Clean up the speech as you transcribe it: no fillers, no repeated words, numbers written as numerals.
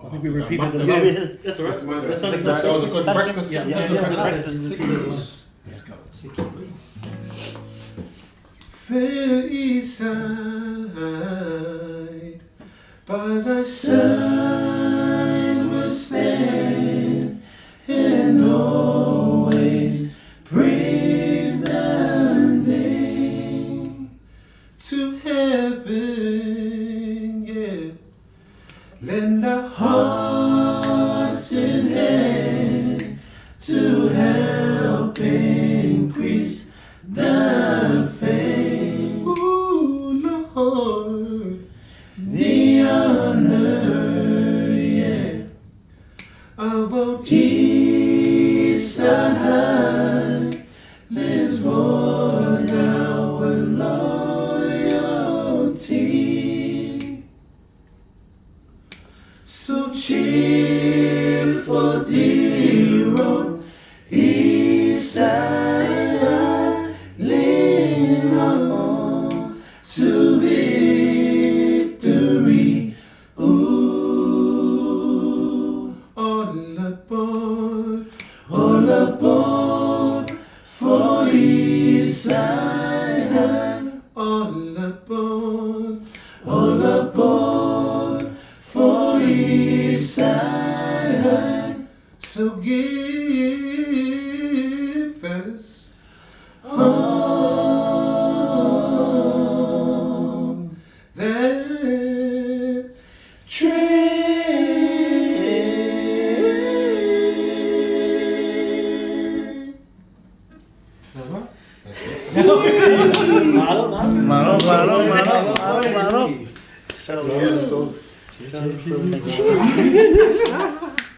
I think we repeated them. Yeah. That's alright. That's That that was a good practice. Yeah. Sekiwayz. Let's go. Sekiwayz. Fair east side, by thy side will stand, and always praise thy name to heaven, yeah. Lend our hearts and hands to help increase thy fame. Ooh, Lord, the honor, yeah, of our east side lives for our loyalty. So cheer for dear old east side, lean on to victory. Ooh, all aboard for east side. All aboard for east side. So give, fellas, on that train. Claro.